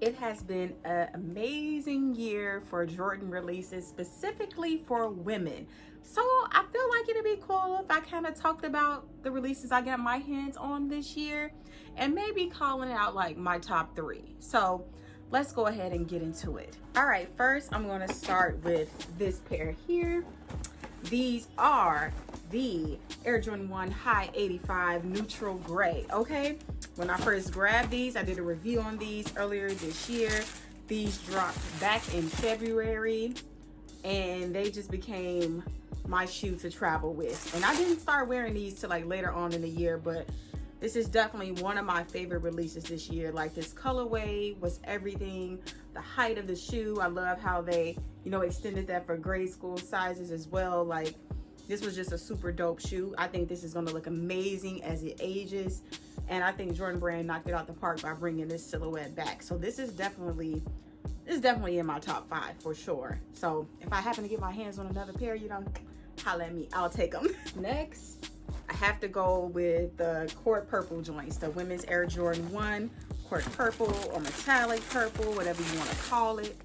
It has been an amazing year for Jordan releases, specifically for women. So I feel like it'd be cool if I kind of talked about the releases I got my hands on this year and maybe calling out like my top 3. So let's go ahead and get into it. All right, first I'm going to start with this pair here. These are the Air Jordan 1 High 85 Neutral Gray, okay? When I first grabbed these, I did a review on these earlier this year. These dropped back in February, and they just became my shoe to travel with. And I didn't start wearing these till like later on in the year, but this is definitely one of my favorite releases this year. Like, this colorway was everything. The height of the shoe, I love how they, extended that for grade school sizes as well. Like, this was just a super dope shoe. I think this is gonna look amazing as it ages. And I think Jordan Brand knocked it out the park by bringing this silhouette back. So this is definitely in my top 5 for sure. So if I happen to get my hands on another pair, holla at me, I'll take them. Next, I have to go with the Court Purple joints, the women's Air Jordan 1 Court Purple or metallic purple, whatever you want to call it.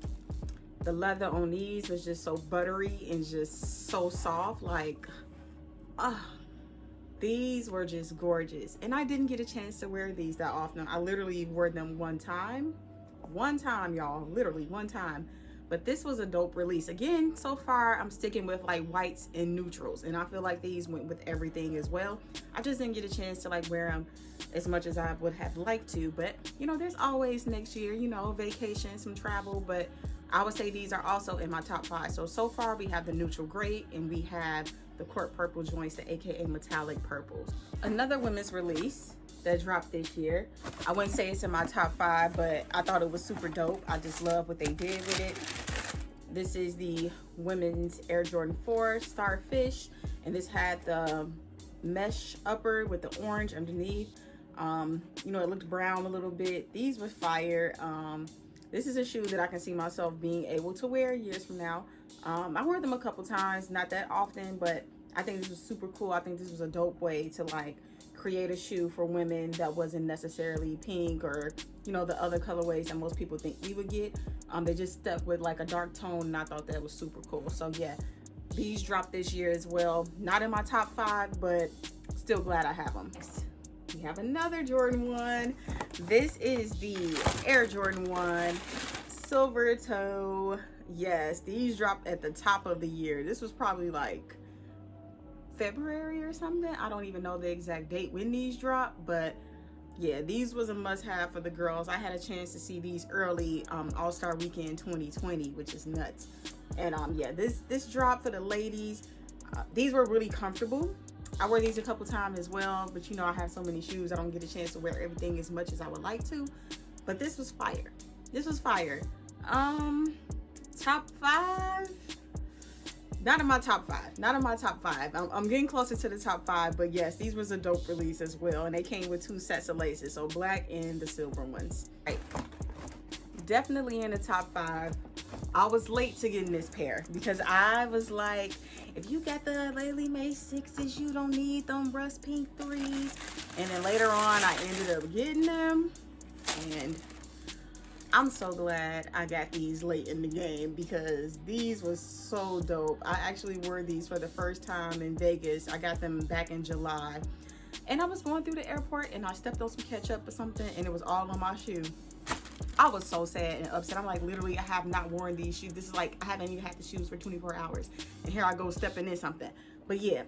The leather on these was just so buttery and just so soft. Like, these were just gorgeous. And I didn't get a chance to wear these that often. I literally wore them one time, y'all, literally one time. But this was a dope release. Again, so far I'm sticking with like whites and neutrals, and I feel like these went with everything as well. I just didn't get a chance to like wear them as much as I would have liked to, but there's always next year, vacation, some travel. But I would say these are also in my top 5. So far we have the neutral gray and we have the Court Purple joints, the AKA metallic purples. Another women's release that dropped this year. I wouldn't say it's in my top 5, but I thought it was super dope. I just love what they did with it. This is the women's Air Jordan 4 Starfish, and this had the mesh upper with the orange underneath. It looked brown a little bit. These were fire. This is a shoe that I can see myself being able to wear years from now. I wore them a couple times, not that often, but I think this was super cool. I think this was a dope way to like create a shoe for women that wasn't necessarily pink or the other colorways that most people think we would get. They just stuck with like a dark tone, and I thought that was super cool. So yeah, these dropped this year as well. Not in my top 5, but still glad I have them. We have another Jordan 1. This is the Air Jordan 1 Silver Toe. Yes, these dropped at the top of the year. This was probably like February or something. I don't even know the exact date when these dropped, but yeah, these was a must-have for the girls. I had a chance to see these early All-Star Weekend 2020, which is nuts. And yeah, this dropped for the ladies. These were really comfortable. I wore these a couple times as well, but I have so many shoes, I don't get a chance to wear everything as much as I would like to. But this was fire. This was fire. Top 5? Not in my top 5. Not in my top 5. I'm getting closer to the top 5, but yes, these was a dope release as well, and they came with 2 sets of laces, so black and the silver ones. Right. Definitely in the top 5. I was late to getting this pair because I was like, if you got the Lately May 6s, you don't need them rust pink 3s. And then later on, I ended up getting them, and I'm so glad I got these late in the game because these was so dope. I actually wore these for the first time in Vegas. I got them back in July, and I was going through the airport and I stepped on some ketchup or something, and it was all on my shoe. I was so sad and upset. I'm like, literally, I have not worn these shoes. This is like, I haven't even had the shoes for 24 hours. And here I go stepping in something. But yeah,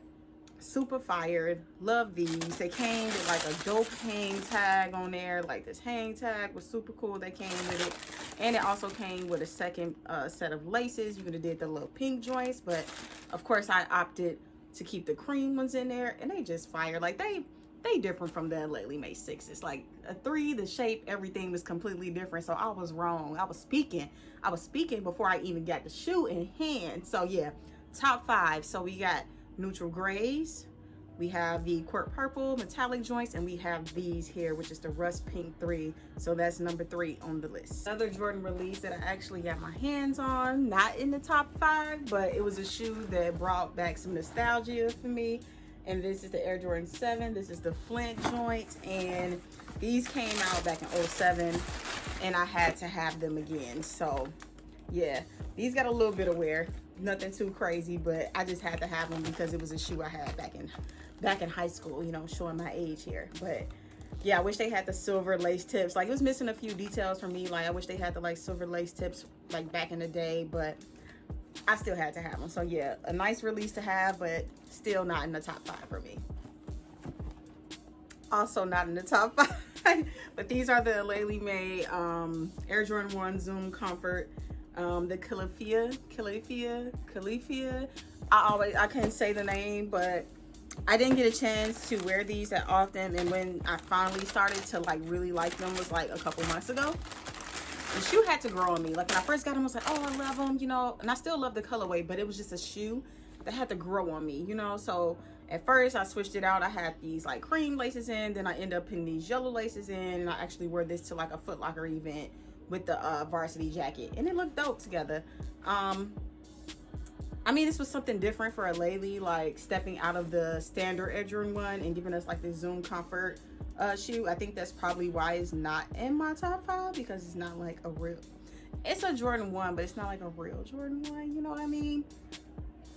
super fired. Love these. They came with like a dope hang tag on there. Like, this hang tag was super cool. They came with it. And it also came with a second set of laces. You could have did the little pink joints. But of course, I opted to keep the cream ones in there. And they just fire. Like, they different from the Lately May 6s. Like a 3, the shape, everything was completely different. So I was wrong. I was speaking before I even got the shoe in hand. So yeah, top 5. So we got neutral grays, we have the Court Purple metallic joints, and we have these here, which is the rust pink 3. So that's number 3 on the list. Another Jordan release that I actually got my hands on, not in the top 5, but it was a shoe that brought back some nostalgia for me. And this is the Air Jordan 7. This is the Flint joint, and These came out back in 07 and I had to have them again. So yeah, these got a little bit of wear, nothing too crazy, but I just had to have them because it was a shoe I had back in high school, you know, showing my age here. But yeah, I wish they had the silver lace tips. Like, it was missing a few details for me. Like, I wish they had the like silver lace tips like back in the day, but I still had to have them. So yeah, a nice release to have, but still not in the top 5 for me. Also not in the top 5, but these are the Laylee May Air Jordan 1 Zoom Comfort, the Califia. I couldn't say the name, but I didn't get a chance to wear these that often, and when I finally started to like really like them was like a couple months ago. The shoe had to grow on me. Like, when I first got them, I was like, oh, I love them, you know, and I still love the colorway, but it was just a shoe that had to grow on me, you know. So at first I switched it out. I had these like cream laces in, then I ended up putting these yellow laces in, and I actually wore this to like a Foot Locker event with the varsity jacket, and it looked dope together. I mean, this was something different for a Laylee, like stepping out of the standard Air Jordan 1 and giving us like this Zoom Comfort shoe. I think that's probably why it's not in my top 5, because it's not like a real, it's a Jordan 1, but it's not like a real Jordan 1, you know what I mean?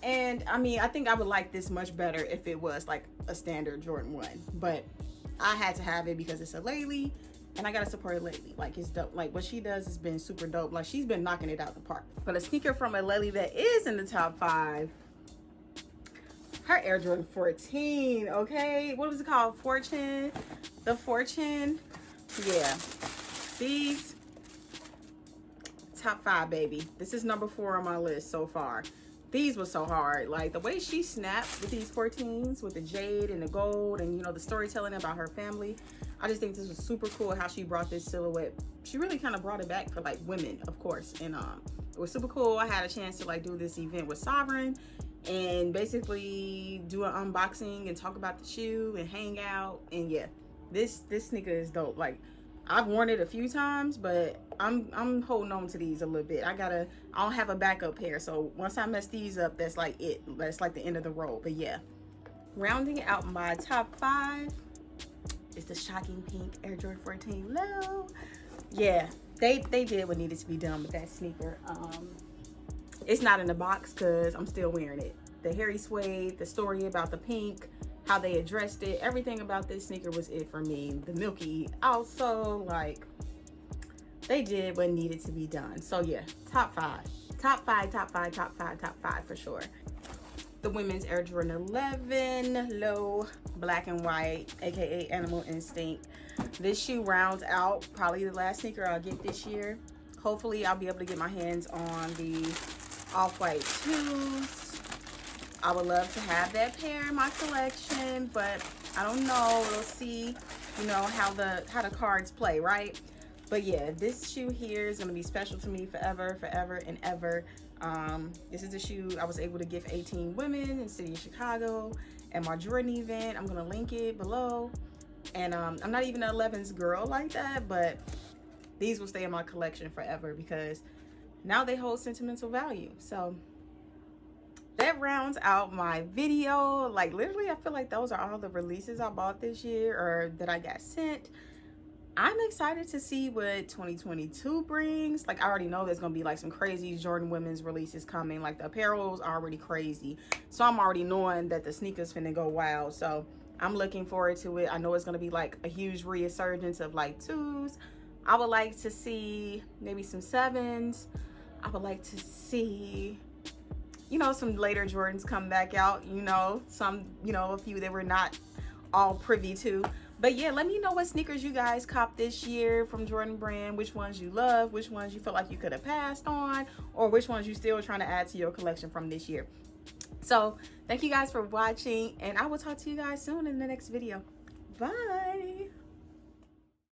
And I mean, I think I would like this much better if it was like a standard Jordan 1, but I had to have it because it's a Laylee, and I gotta support a Laylee. Like, it's dope. Like, what she does has been super dope. Like, she's been knocking it out the park. But a sneaker from a Laylee that is in the top 5, her Air Jordan 14, okay? What was it called? Fortune? The Fortune? Yeah. These, top 5, baby. This is number 4 on my list so far. These were so hard. Like, the way she snaps with these 14s, with the jade and the gold, and, you know, the storytelling about her family. I just think this was super cool how she brought this silhouette. She really kind of brought it back for like women, of course. And it was super cool. I had a chance to like do this event with Sovereign and basically do an unboxing and talk about the shoe and hang out. And yeah, this sneaker is dope. Like, I've worn it a few times, but I'm holding on to these a little bit. I don't have a backup pair, so once I mess these up, that's like it. That's like the end of the road. But yeah, rounding out my top 5 is the shocking pink Air Jordan 14 Low. Yeah, they did what needed to be done with that sneaker. It's not in the box because I'm still wearing it. The hairy suede, the story about the pink, how they addressed it, everything about this sneaker was it for me. The milky also, like, they did what needed to be done. So yeah, top 5 for sure. The women's Air Jordan 11 Low, black and white, aka Animal Instinct. This shoe rounds out probably the last sneaker I'll get this year. Hopefully I'll be able to get my hands on the off-white 2s. I would love to have that pair in my collection, but I don't know. We'll see, you know, how the cards play, right? But yeah, this shoe here is gonna be special to me forever and ever. This is the shoe I was able to give 18 women in the city of Chicago at my Jordan event. I'm gonna link it below. And I'm not even an 11s girl like that, but these will stay in my collection forever because now they hold sentimental value. So that rounds out my video. Like, literally, I feel like those are all the releases I bought this year or that I got sent. I'm excited to see what 2022 brings. Like, I already know there's gonna be like some crazy Jordan women's releases coming. Like, the apparel is already crazy, so I'm already knowing that the sneakers finna go wild. So I'm looking forward to it. I know it's gonna be like a huge resurgence of like 2s. I would like to see maybe some 7s. I would like to see, you know, some later Jordans come back out, you know, some, you know, a few that we're not all privy to. But yeah, let me know what sneakers you guys copped this year from Jordan Brand, which ones you love, which ones you feel like you could have passed on, or which ones you still trying to add to your collection from this year. So thank you guys for watching, and I will talk to you guys soon in the next video. Bye.